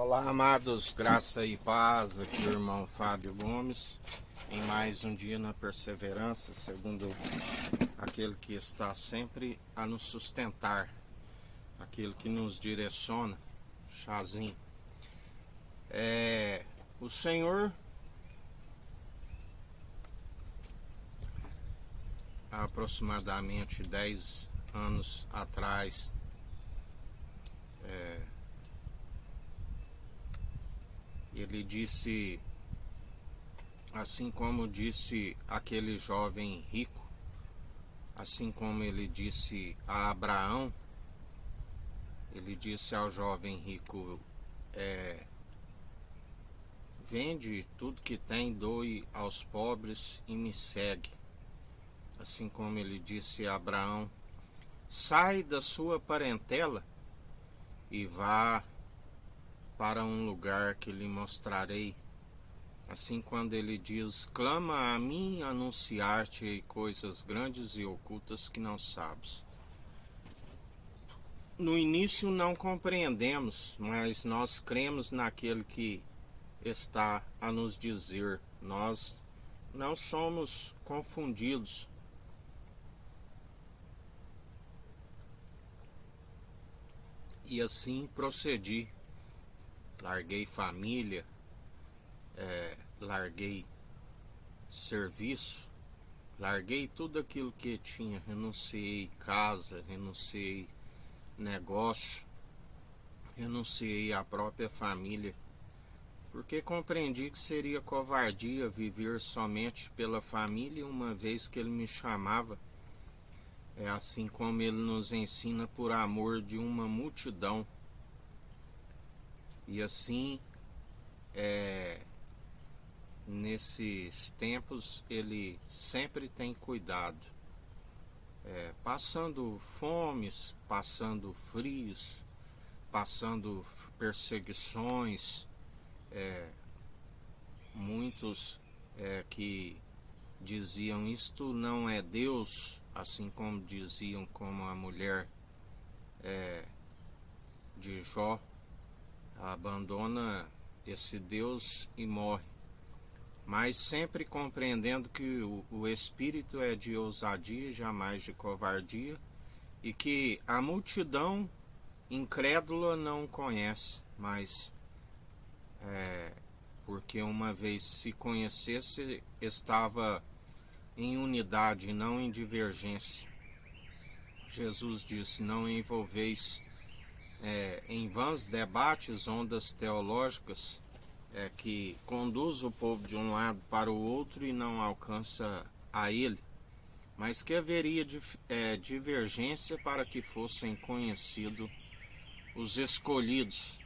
Olá, amados, graça e paz, aqui o irmão Fábio Gomes, em mais um dia na perseverança, segundo aquele que está sempre a nos sustentar, aquele que nos direciona, chazinho. O Senhor, há aproximadamente 10 anos atrás, ele disse, assim como disse aquele jovem rico, assim como ele disse a Abraão, ele disse ao jovem rico, vende tudo que tem, doe aos pobres e me segue. Assim como ele disse a Abraão, sai da sua parentela e vá para um lugar que lhe mostrarei. Assim quando ele diz, clama a mim, anunciar-te coisas grandes e ocultas que não sabes. No início não compreendemos, mas nós cremos naquele que está a nos dizer. Nós não somos confundidos. E assim procedi. Larguei família, larguei serviço, larguei tudo aquilo que tinha, renunciei casa, renunciei negócio, renunciei à própria família, porque compreendi que seria covardia viver somente pela família, uma vez que ele me chamava, assim como ele nos ensina, por amor de uma multidão. E assim, nesses tempos, ele sempre tem cuidado, passando fomes, passando frios, passando perseguições, muitos que diziam isto não é Deus, assim como diziam como a mulher de Jó, abandona esse Deus e morre, mas sempre compreendendo que o espírito é de ousadia, jamais de covardia, e que a multidão incrédula não conhece, mas porque uma vez se conhecesse, estava em unidade, não em divergência. Jesus disse, não envolveis em vãs debates, ondas teológicas, que conduz o povo de um lado para o outro e não alcança a ele, mas que haveria divergência para que fossem conhecidos os escolhidos.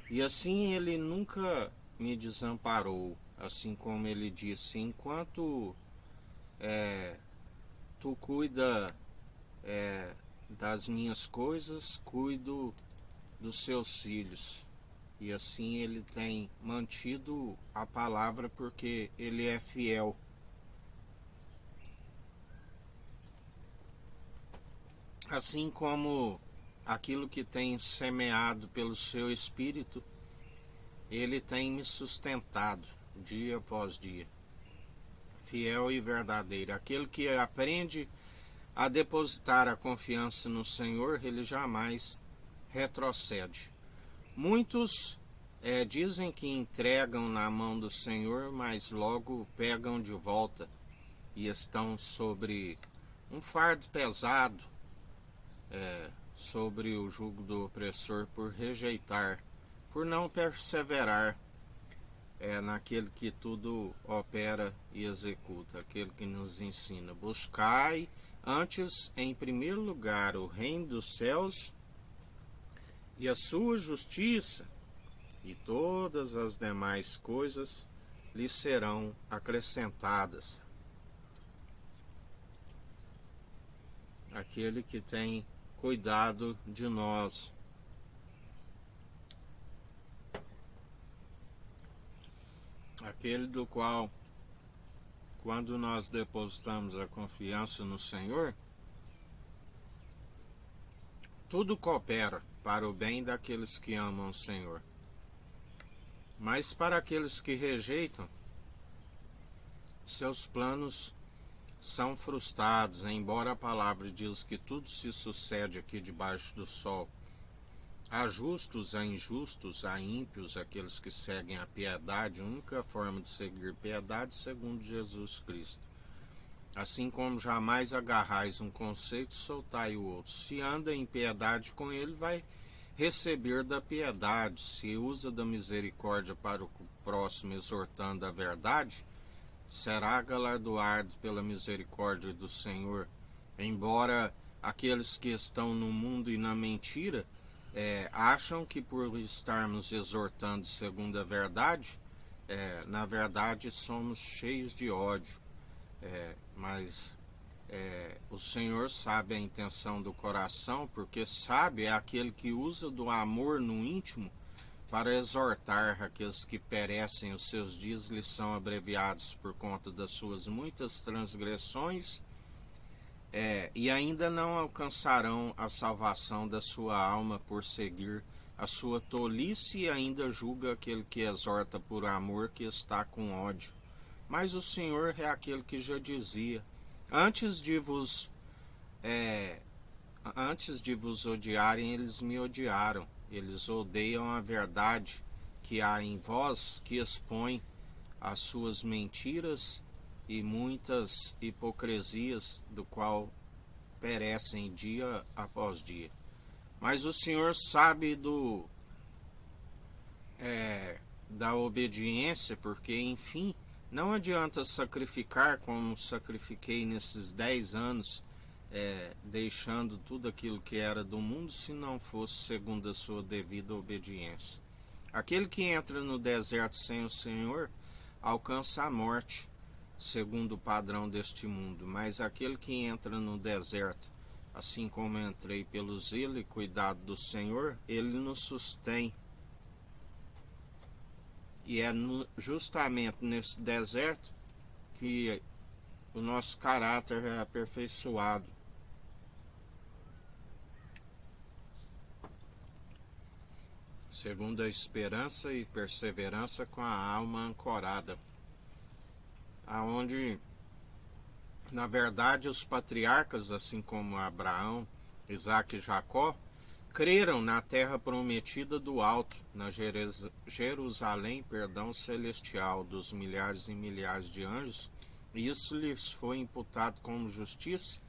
E assim ele nunca me desamparou, assim como ele disse, enquanto tu cuida das minhas coisas, cuido dos seus filhos. E assim ele tem mantido a palavra, porque ele é fiel. Assim como aquilo que tem semeado pelo seu espírito, ele tem me sustentado dia após dia. Fiel e verdadeiro. Aquele que aprende a depositar a confiança no Senhor, ele jamais retrocede. Muitos dizem que entregam na mão do Senhor, mas logo pegam de volta e estão sobre um fardo pesado, sobre o jugo do opressor, por rejeitar, por não perseverar naquele que tudo opera e executa, aquele que nos ensina. Buscai antes, em primeiro lugar, o reino dos céus e a sua justiça, e todas as demais coisas lhe serão acrescentadas. Aquele que tem cuidado de nós. Aquele do qual, quando nós depositamos a confiança no Senhor, tudo coopera para o bem daqueles que amam o Senhor. Mas para aqueles que rejeitam, seus planos são frustrados, embora a palavra diz que tudo se sucede aqui debaixo do sol. Há justos, há injustos, há ímpios, aqueles que seguem a piedade, a única forma de seguir piedade segundo Jesus Cristo. Assim como jamais agarrais um conceito, soltai o outro. Se anda em piedade com ele, vai receber da piedade. Se usa da misericórdia para o próximo, exortando a verdade, será galardoado pela misericórdia do Senhor. Embora aqueles que estão no mundo e na mentira acham que por estarmos exortando segundo a verdade, na verdade somos cheios de ódio. Mas o Senhor sabe a intenção do coração, porque sabe é aquele que usa do amor no íntimo para exortar aqueles que perecem. Os seus dias lhes são abreviados por conta das suas muitas transgressões, e ainda não alcançarão a salvação da sua alma por seguir a sua tolice, e ainda julga aquele que exorta por amor que está com ódio. Mas o Senhor é aquele que já dizia: antes de vos odiarem, eles me odiaram. Eles odeiam a verdade que há em vós, que expõe as suas mentiras e muitas hipocrisias, do qual perecem dia após dia. Mas o Senhor sabe da obediência, porque, enfim, não adianta sacrificar como sacrifiquei nesses 10 anos, deixando tudo aquilo que era do mundo, se não fosse segundo a sua devida obediência. Aquele que entra no deserto sem o Senhor alcança a morte, segundo o padrão deste mundo. Mas aquele que entra no deserto, assim como eu entrei pelo zelo e cuidado do Senhor, ele nos sustém. E é justamente nesse deserto que o nosso caráter é aperfeiçoado. Segundo a esperança e perseverança com a alma ancorada. Aonde, na verdade, os patriarcas, assim como Abraão, Isaque e Jacó, creram na terra prometida do alto, na Jerusalém, celestial, dos milhares e milhares de anjos, e isso lhes foi imputado como justiça,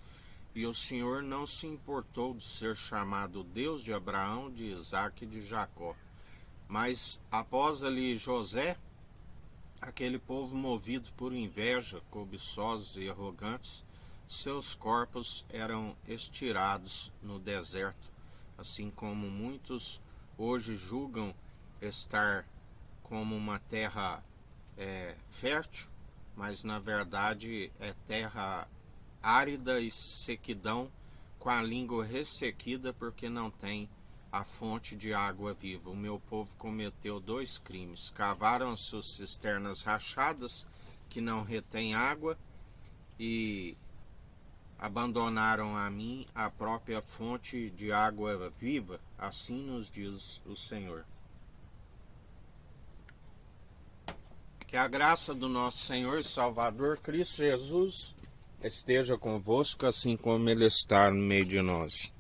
e o Senhor não se importou de ser chamado Deus de Abraão, de Isaque e de Jacó. Mas após ali José, aquele povo movido por inveja, cobiçosos e arrogantes, seus corpos eram estirados no deserto, assim como muitos hoje julgam estar como uma terra fértil, mas na verdade é terra árida e sequidão, com a língua ressequida, porque não tem a fonte de água viva. O meu povo cometeu 2 crimes: cavaram as suas cisternas rachadas, que não retém água, e abandonaram a mim a própria fonte de água viva. Assim nos diz o Senhor. Que a graça do nosso Senhor e Salvador Cristo Jesus esteja convosco, assim como Ele está no meio de nós.